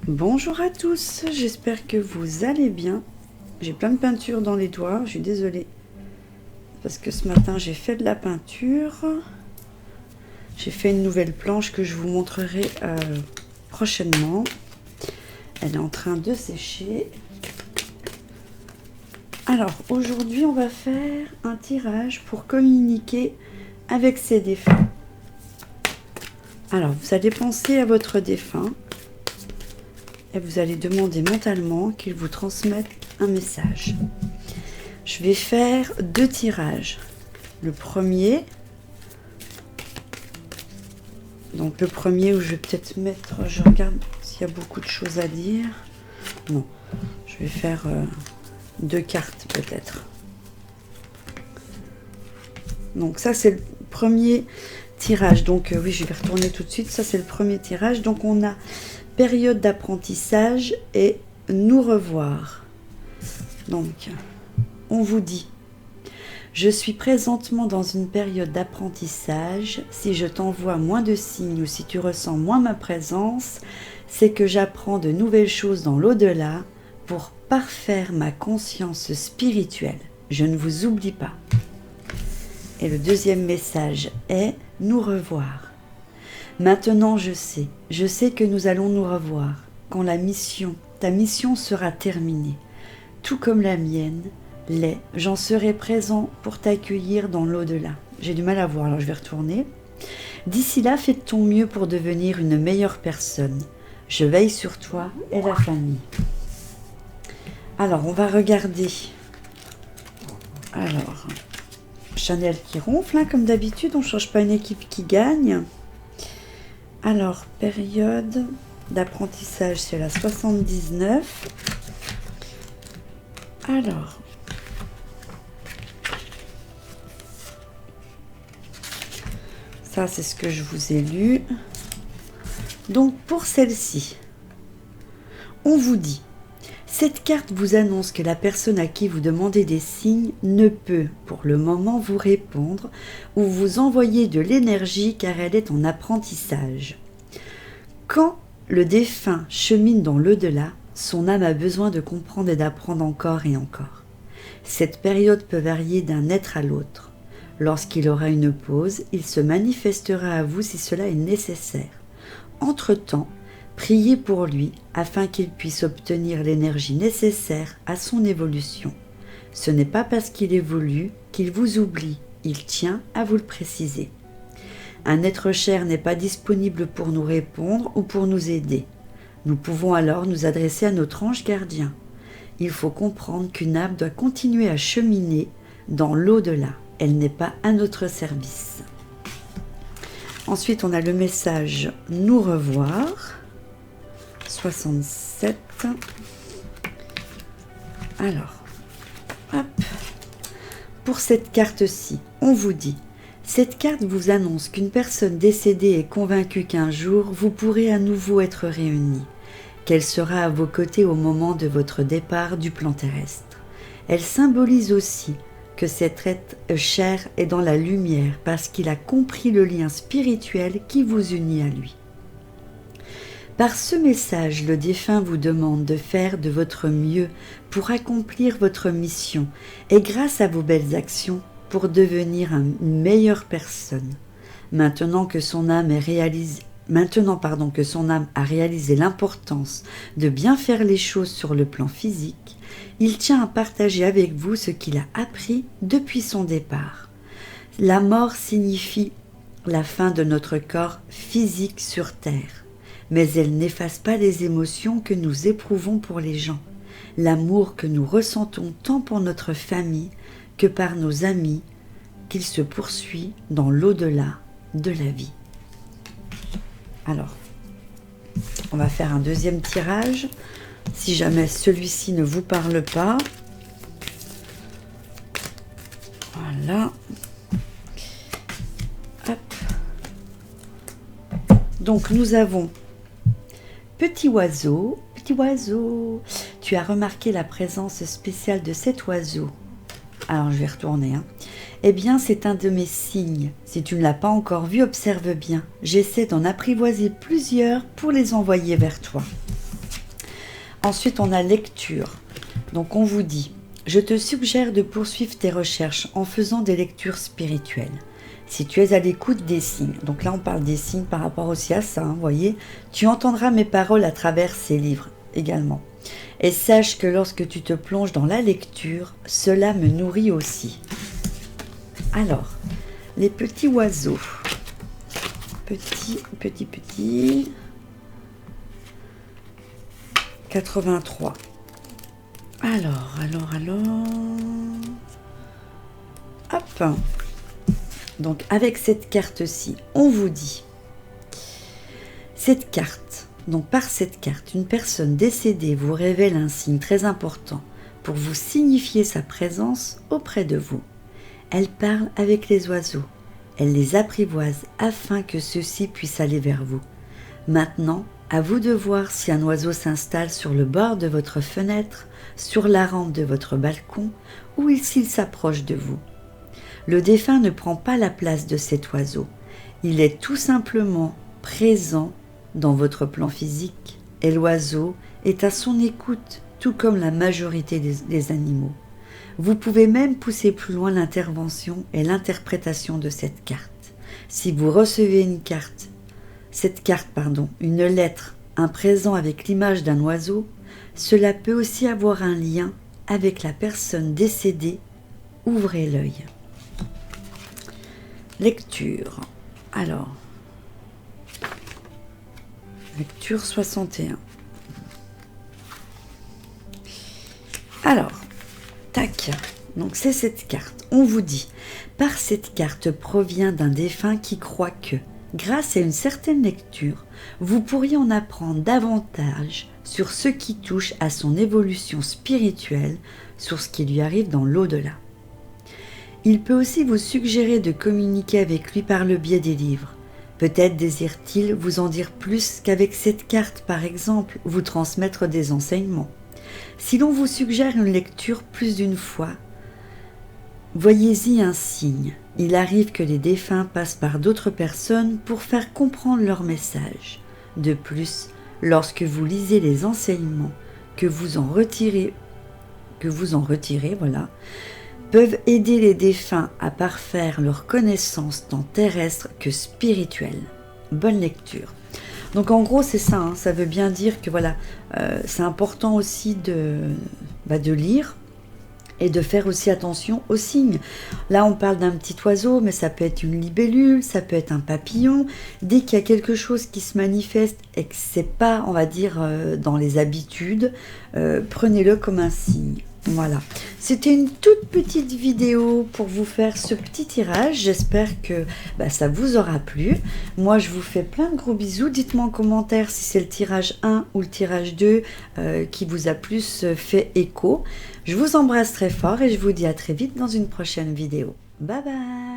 Bonjour à tous, j'espère que vous allez bien. J'ai plein de peinture dans les doigts, je suis désolée. Parce que ce matin j'ai fait de la peinture. J'ai fait une nouvelle planche que je vous montrerai prochainement. Elle est en train de sécher. Alors aujourd'hui on va faire un tirage pour communiquer avec ses défunts. Alors vous allez penser à votre défunt. Et vous allez demander mentalement qu'il vous transmette un message. Je vais faire 2 tirages. Le premier, donc le premier où je vais peut-être mettre, je regarde s'il y a beaucoup de choses à dire. Non, je vais faire 2 cartes peut-être. Donc ça c'est le premier tirage. Donc oui, je vais retourner tout de suite. Ça c'est le premier tirage. Donc on a période d'apprentissage et nous revoir. Donc, on vous dit, je suis présentement dans une période d'apprentissage. Si je t'envoie moins de signes ou si tu ressens moins ma présence, c'est que j'apprends de nouvelles choses dans l'au-delà pour parfaire ma conscience spirituelle. Je ne vous oublie pas. Et le deuxième message est nous revoir. Maintenant je sais que nous allons nous revoir quand ta mission sera terminée. Tout comme la mienne l'est, j'en serai présent pour t'accueillir dans l'au-delà. J'ai du mal à voir, alors je vais retourner. D'ici là, fais de ton mieux pour devenir une meilleure personne. Je veille sur toi et la famille. Alors, on va regarder. Alors, Chanel qui ronfle, hein, comme d'habitude, on ne change pas une équipe qui gagne. Alors, période d'apprentissage, c'est la 79. Alors, ça c'est ce que je vous ai lu. Donc, pour celle-ci, on vous dit, cette carte vous annonce que la personne à qui vous demandez des signes ne peut, pour le moment, vous répondre ou vous envoyer de l'énergie car elle est en apprentissage. Quand le défunt chemine dans l'au-delà, son âme a besoin de comprendre et d'apprendre encore et encore. Cette période peut varier d'un être à l'autre. Lorsqu'il aura une pause, il se manifestera à vous si cela est nécessaire. Entre-temps, priez pour lui afin qu'il puisse obtenir l'énergie nécessaire à son évolution. Ce n'est pas parce qu'il évolue qu'il vous oublie, il tient à vous le préciser. Un être cher n'est pas disponible pour nous répondre ou pour nous aider. Nous pouvons alors nous adresser à notre ange gardien. Il faut comprendre qu'une âme doit continuer à cheminer dans l'au-delà. Elle n'est pas à notre service. Ensuite, on a le message « Nous revoir ». 67. Alors, hop. Pour cette carte-ci, on vous dit « Cette carte vous annonce qu'une personne décédée est convaincue qu'un jour, vous pourrez à nouveau être réunis, qu'elle sera à vos côtés au moment de votre départ du plan terrestre. Elle symbolise aussi que cet être cher est dans la lumière parce qu'il a compris le lien spirituel qui vous unit à lui. Par ce message, le défunt vous demande de faire de votre mieux pour accomplir votre mission et grâce à vos belles actions pour devenir une meilleure personne. Maintenant que son âme a réalisé l'importance de bien faire les choses sur le plan physique, il tient à partager avec vous ce qu'il a appris depuis son départ. La mort signifie la fin de notre corps physique sur Terre, mais elle n'efface pas les émotions que nous éprouvons pour les gens, l'amour que nous ressentons tant pour notre famille que par nos amis, qu'il se poursuit dans l'au-delà de la vie. Alors, on va faire un deuxième tirage. Si jamais celui-ci ne vous parle pas. Voilà. Hop. Donc, nous avons petit oiseau, tu as remarqué la présence spéciale de cet oiseau. Alors, je vais retourner. Eh bien, c'est un de mes signes. Si tu ne l'as pas encore vu, observe bien. J'essaie d'en apprivoiser plusieurs pour les envoyer vers toi. Ensuite, on a lecture. Donc, on vous dit, je te suggère de poursuivre tes recherches en faisant des lectures spirituelles. Si tu es à l'écoute des signes, donc là on parle des signes par rapport aussi à ça, vous voyez, tu entendras mes paroles à travers ces livres également. Et sache que lorsque tu te plonges dans la lecture, cela me nourrit aussi. Alors, les petits oiseaux. Petit. 83. Alors. Hop. Donc, avec cette carte-ci, on vous dit, cette carte, donc par cette carte, une personne décédée vous révèle un signe très important pour vous signifier sa présence auprès de vous. Elle parle avec les oiseaux. Elle les apprivoise afin que ceux-ci puissent aller vers vous. Maintenant, à vous de voir si un oiseau s'installe sur le bord de votre fenêtre, sur la rampe de votre balcon ou s'il s'approche de vous. Le défunt ne prend pas la place de cet oiseau. Il est tout simplement présent dans votre plan physique et l'oiseau est à son écoute, tout comme la majorité des animaux. Vous pouvez même pousser plus loin l'intervention et l'interprétation de cette carte. Si vous recevez une lettre, un présent avec l'image d'un oiseau, cela peut aussi avoir un lien avec la personne décédée. Ouvrez l'œil. Lecture. Alors, lecture 61. Alors, tac. Donc c'est cette carte. On vous dit, par cette carte provient d'un défunt qui croit que, grâce à une certaine lecture, vous pourriez en apprendre davantage sur ce qui touche à son évolution spirituelle, sur ce qui lui arrive dans l'au-delà. Il peut aussi vous suggérer de communiquer avec lui par le biais des livres. Peut-être désire-t-il vous en dire plus qu'avec cette carte, par exemple, vous transmettre des enseignements. Si l'on vous suggère une lecture plus d'une fois, voyez-y un signe. Il arrive que les défunts passent par d'autres personnes pour faire comprendre leur message. De plus, lorsque vous lisez les enseignements que vous en retirez, peuvent aider les défunts à parfaire leurs connaissances tant terrestres que spirituelles. Bonne lecture. Donc en gros c'est ça, ça veut bien dire que voilà, c'est important aussi de lire et de faire aussi attention aux signes. Là on parle d'un petit oiseau, mais ça peut être une libellule, ça peut être un papillon. Dès qu'il y a quelque chose qui se manifeste et que c'est pas, on va dire, dans les habitudes, prenez-le comme un signe. Voilà, c'était une toute petite vidéo pour vous faire ce petit tirage. J'espère que ça vous aura plu. Moi, je vous fais plein de gros bisous. Dites-moi en commentaire si c'est le tirage 1 ou le tirage 2 qui vous a plus fait écho. Je vous embrasse très fort et je vous dis à très vite dans une prochaine vidéo. Bye bye!